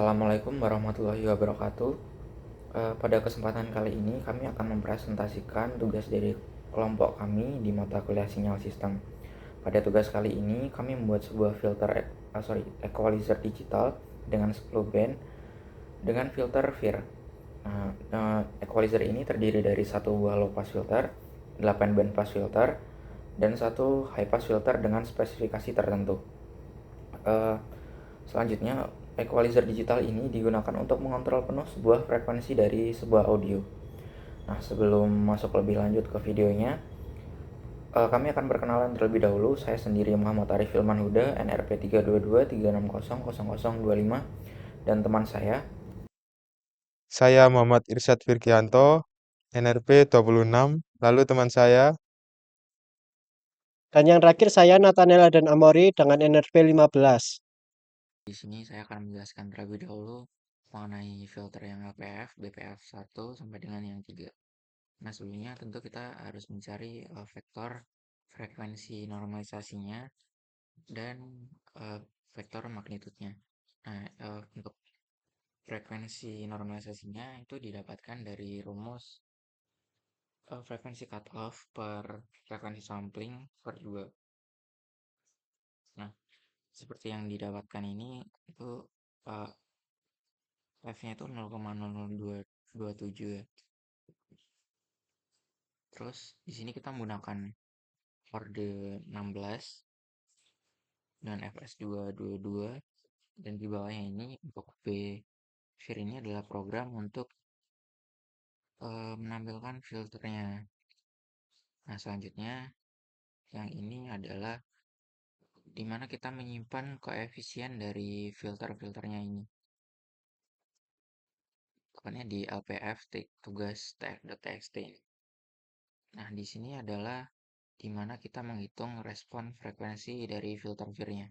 Assalamualaikum warahmatullahi wabarakatuh. Pada kesempatan kali ini kami akan mempresentasikan tugas dari kelompok kami di mata kuliah sinyal sistem. Pada tugas kali ini kami membuat sebuah equalizer digital dengan 10 band dengan filter FIR. Equalizer ini terdiri dari satu buah low pass filter, 8 band pass filter, dan satu high pass filter dengan spesifikasi tertentu. Selanjutnya, equalizer digital ini digunakan untuk mengontrol penuh sebuah frekuensi dari sebuah audio. Nah, sebelum masuk lebih lanjut ke videonya, kami akan berkenalan terlebih dahulu. Saya sendiri Muhammad Arif Ilman Huda, NRP 322360025, dan teman saya. Saya Muhammad Irsyad Firgianto, NRP 26, lalu teman saya. Dan yang terakhir saya Nathaniel dan Amori dengan NRP 15. Di sini saya akan menjelaskan terlebih dahulu mengenai filter yang LPF, BPF 1 sampai dengan yang 3. Nah, sebelumnya tentu kita harus mencari vektor frekuensi normalisasinya dan vektor magnitudenya. Nah, untuk frekuensi normalisasinya itu didapatkan dari rumus frekuensi cutoff per frekuensi sampling per 2. Nah, seperti yang didapatkan ini itu F-nya itu 0,00227 ya. Terus di sini kita menggunakan orde 16 dan FS222, dan di bawahnya ini untuk B FIR ini adalah program untuk menampilkan filternya. Nah, selanjutnya yang ini adalah dimana kita menyimpan koefisien dari filter-filternya ini. Pokoknya di LPF tugas tf.txt. Nah, di sini adalah dimana kita menghitung respon frekuensi dari filter FIR-nya.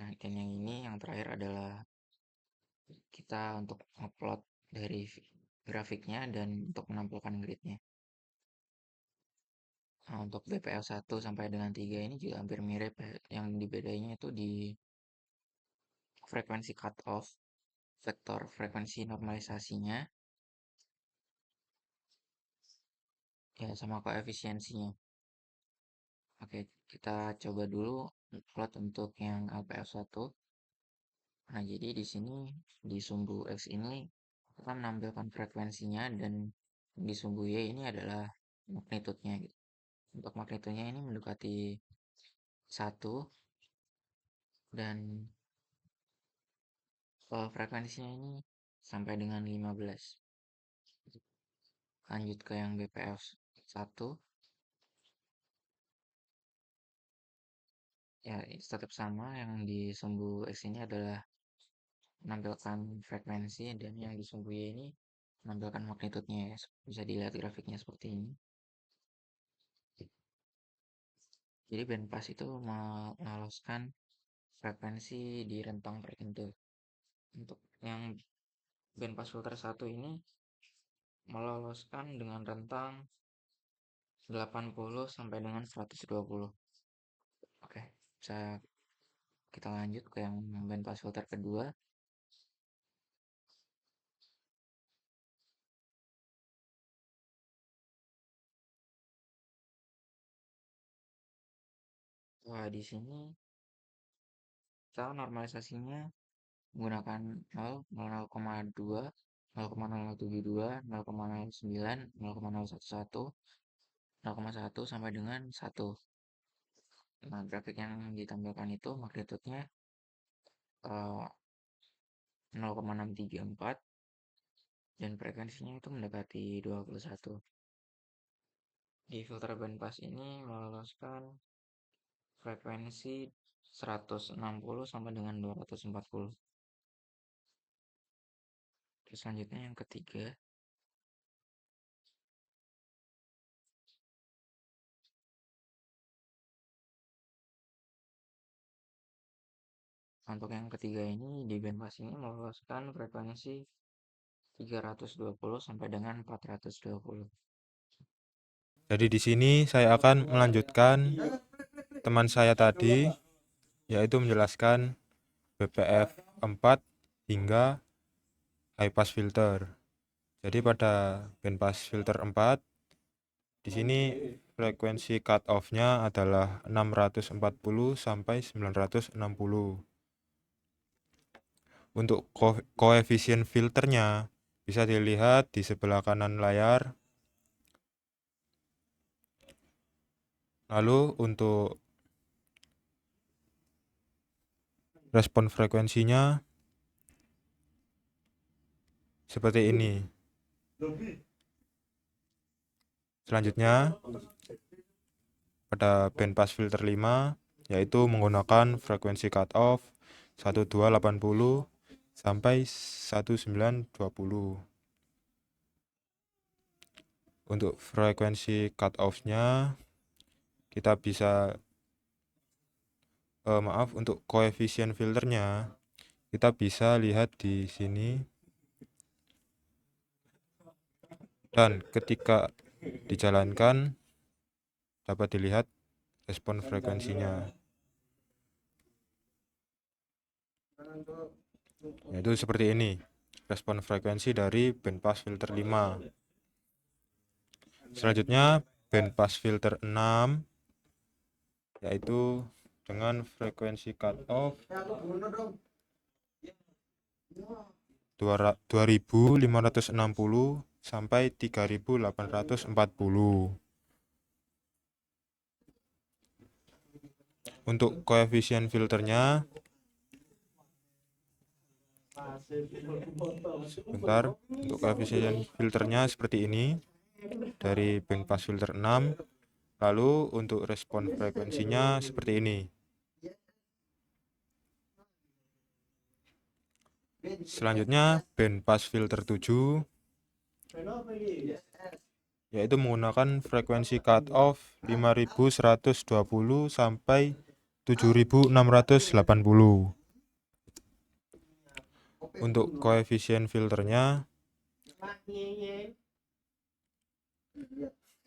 Nah, dan yang ini yang terakhir adalah kita untuk upload dari grafiknya dan untuk menampilkan gridnya. Nah, untuk BPL 1 sampai dengan 3 ini juga hampir mirip ya. Yang dibedanya itu di frekuensi cutoff, vektor frekuensi normalisasinya, ya sama koefisiensinya. Oke, kita coba dulu plot untuk yang LPF1. Nah, jadi di sini di sumbu X ini kita menampilkan frekuensinya, dan di sumbu Y ini adalah magnitudenya gitu. Untuk magnitudenya ini mendekati 1, dan frekuensinya ini sampai dengan 15. Lanjut ke yang BPF 1. Ya, tetap sama, yang di sumbu X ini adalah menampilkan frekuensi, dan yang di sumbu Y ini menampilkan magnitudenya ya. Bisa dilihat grafiknya seperti ini. Jadi bandpass itu meloloskan frekuensi di rentang tertentu. Untuk yang bandpass filter 1 ini meloloskan dengan rentang 80 sampai dengan 120. Oke, bisa kita lanjut ke yang bandpass filter kedua. Wah, di sini kita normalisasinya menggunakan 0, 0,2, 0,0072, 0,09, 0,011, 0,1 sampai dengan 1. Nah, grafik yang ditampilkan itu magnitudenya 0,634, dan frekuensinya itu mendekati 21. Di filter bandpass ini meloloskan frekuensi 160 sampai dengan 240. Terus selanjutnya yang ketiga. Untuk yang ketiga ini di bandpass ini meloloskan frekuensi 320 sampai dengan 420. Jadi di sini saya akan melanjutkan teman saya tadi, yaitu menjelaskan BPF 4 hingga high pass filter. Jadi pada bandpass filter 4 di sini frekuensi cut off-nya adalah 640 sampai 960. Untuk koefisien filternya bisa dilihat di sebelah kanan layar. Lalu untuk respon frekuensinya seperti ini. Selanjutnya pada bandpass filter 5 yaitu menggunakan frekuensi cut off 1280 sampai 1920. Untuk frekuensi cut off-nya kita bisa untuk koefisien filternya kita bisa lihat di sini, dan ketika dijalankan dapat dilihat respon frekuensinya, yaitu seperti ini respon frekuensi dari bandpass filter 5. Selanjutnya bandpass filter 6 yaitu dengan frekuensi cut off 2560 sampai 3840. Untuk koefisien filternya untuk koefisien filternya seperti ini dari bandpass filter 6. Lalu untuk respon frekuensinya seperti ini. Selanjutnya bandpass filter 7 yaitu menggunakan frekuensi cut off 5120 sampai 7680. Untuk koefisien filternya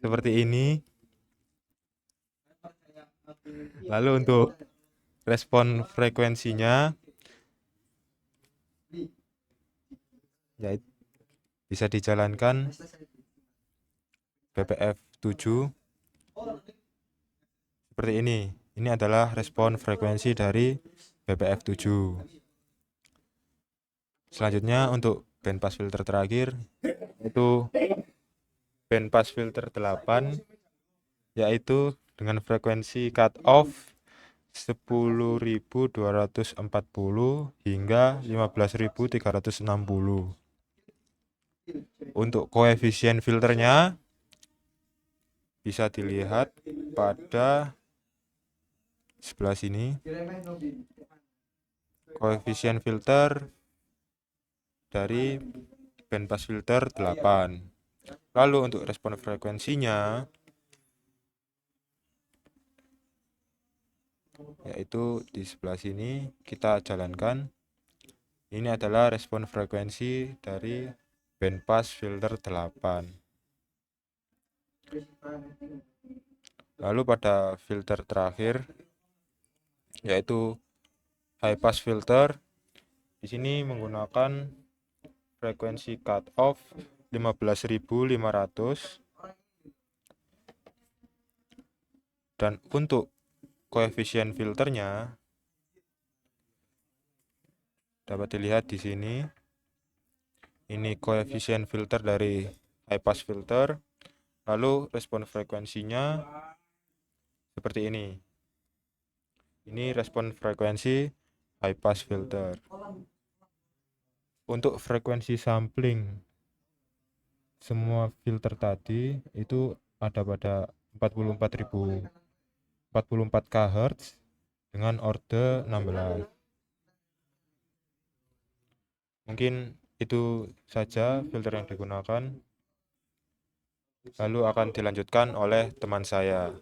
seperti ini. Lalu untuk respon frekuensinya yaitu bisa dijalankan BPF 7 seperti ini. Ini adalah respon frekuensi dari BPF 7. Selanjutnya untuk bandpass filter terakhir yaitu bandpass filter 8 yaitu dengan frekuensi cut off 10.240 hingga 15.360. Untuk koefisien filternya bisa dilihat pada sebelah sini. Koefisien filter dari bandpass filter 8. Lalu untuk respon frekuensinya yaitu di sebelah sini kita jalankan. Ini adalah respon frekuensi dari bandpass filter 8. Lalu pada filter terakhir yaitu high pass filter, di sini menggunakan frekuensi cut off 15.500 dan untuk koefisien filternya dapat dilihat di sini. Ini koefisien filter dari high pass filter. Lalu respon frekuensinya seperti ini. Ini respon frekuensi high pass filter. Untuk frekuensi sampling semua filter tadi itu ada pada 44 kHz dengan orde 16. Mungkin itu saja filter yang digunakan. Lalu akan dilanjutkan oleh teman saya.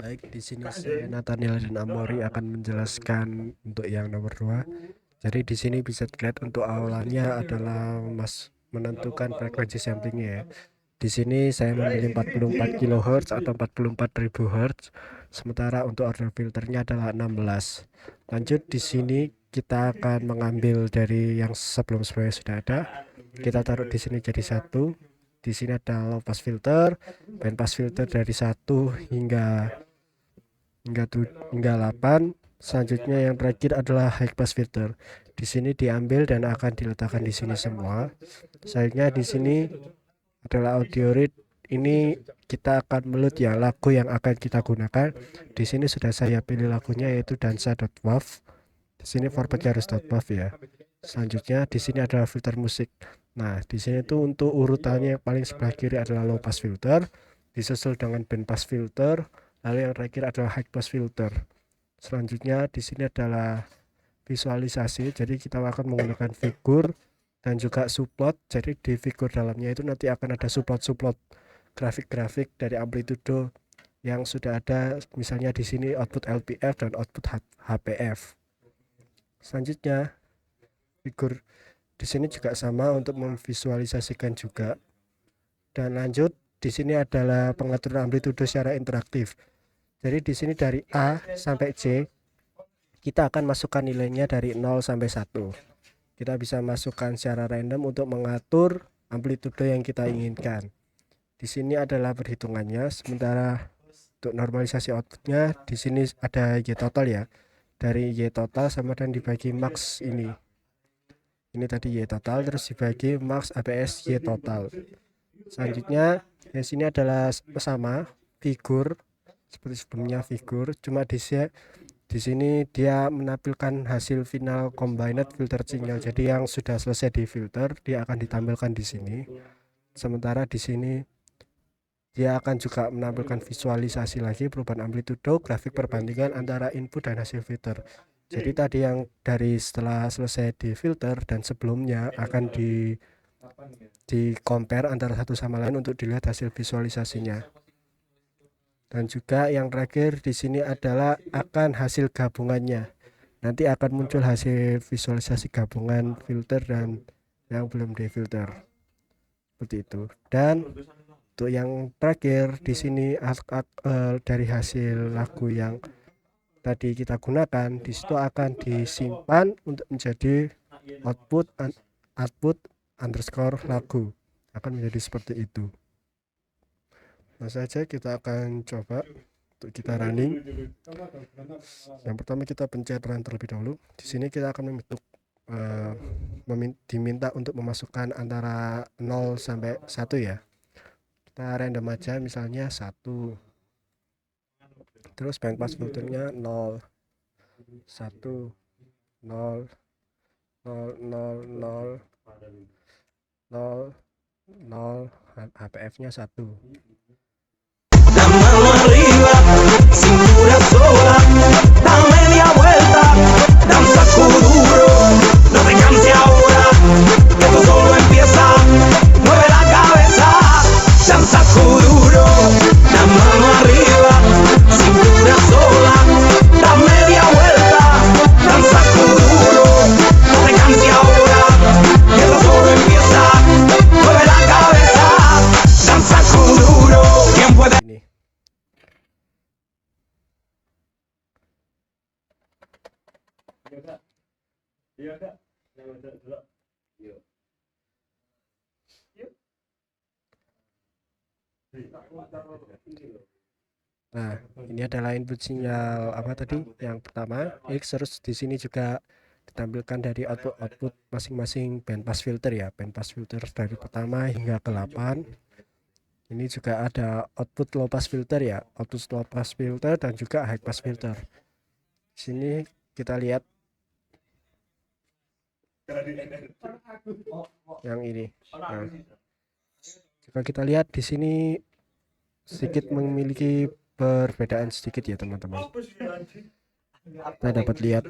Baik, di sini saya Nathaniel dan Amori akan menjelaskan untuk yang nomor 2. Jadi di sini bisa dilihat untuk awalannya adalah menentukan frekuensi samplingnya ya. Di sini saya memilih 44 kHz atau 44.000 Hz sementara untuk order filternya adalah 16. Lanjut, di sini kita akan mengambil dari yang sebelumnya sudah ada, kita taruh di sini jadi 1. Di sini ada low pass filter, band pass filter dari 1 hingga 8. Selanjutnya yang terakhir adalah high pass filter. Di sini diambil dan akan diletakkan di sini semua. Selanjutnya di sini adalah audio read. Ini kita akan meload ya lagu yang akan kita gunakan. Di sini sudah saya pilih lagunya yaitu dansa.wav. Di sini formatnya harus .wav ya. Selanjutnya di sini adalah filter musik. Nah, di sini tuh untuk urutannya paling sebelah kiri adalah low pass filter, disusul dengan band pass filter, lalu yang terakhir adalah high pass filter. Selanjutnya di sini adalah visualisasi, jadi kita akan menggunakan figur dan juga subplot. Jadi di figur dalamnya itu nanti akan ada subplot grafik-grafik dari amplitudo yang sudah ada, misalnya di sini output LPF dan output HPF. Selanjutnya figur di sini juga sama untuk memvisualisasikan juga. Dan lanjut, di sini adalah pengaturan amplitudo secara interaktif. Jadi di sini dari A sampai C kita akan masukkan nilainya dari 0 sampai 1. Kita bisa masukkan secara random untuk mengatur amplitudo yang kita inginkan. Di sini adalah perhitungannya, sementara untuk normalisasi outputnya di sini ada Y total ya. Dari Y total sama dan dibagi max ini. Ini tadi Y total terus dibagi max APS Y total. Selanjutnya di sini adalah sama figur seperti sebelumnya figur, cuma di sini dia menampilkan hasil final combined filter signal. Jadi yang sudah selesai di filter dia akan ditampilkan di sini. Sementara di sini dia akan juga menampilkan visualisasi lagi perubahan amplitudo, grafik perbandingan antara input dan hasil filter. Jadi tadi yang dari setelah selesai di filter dan sebelumnya akan di compare antara satu sama lain untuk dilihat hasil visualisasinya. Dan juga yang terakhir di sini adalah akan hasil gabungannya. Nanti akan muncul hasil visualisasi gabungan filter dan yang belum difilter. Seperti itu. Dan untuk yang terakhir di sini dari hasil lagu yang tadi kita gunakan, di situ akan disimpan untuk menjadi output underscore lagu. Akan menjadi seperti itu. Langsung saja kita akan coba untuk kita running. Yang pertama kita pencet run terlebih dahulu. Di sini kita akan diminta untuk memasukkan antara 0 sampai 1 ya. Kita random aja, misalnya 1. Terus band pass filternya 0 1 0 0 0 0 0 0 HPF-nya 1. La mano arriba, cintura sola, da media vuelta, da un saco duro, no te canses ahora, que esto solo empieza, mueve la cabeza, da un saco duro, la mano arriba, cintura sola, da media vuelta, da un saco duro, no te canses ahora, que esto solo empieza, mueve la cabeza, da un saco duro, ¿quién puede? Nah, ini adalah input sinyal apa tadi? Yang pertama, X. Terus di sini juga ditampilkan dari output masing-masing band pass filter ya. Band pass filter dari pertama hingga ke 8. Ini juga ada output low pass filter ya. Output low pass filter dan juga high pass filter. Di sini kita lihat yang ini. Nah, jika kita lihat di sini sedikit memiliki perbedaan sedikit ya teman-teman. Kita dapat lihat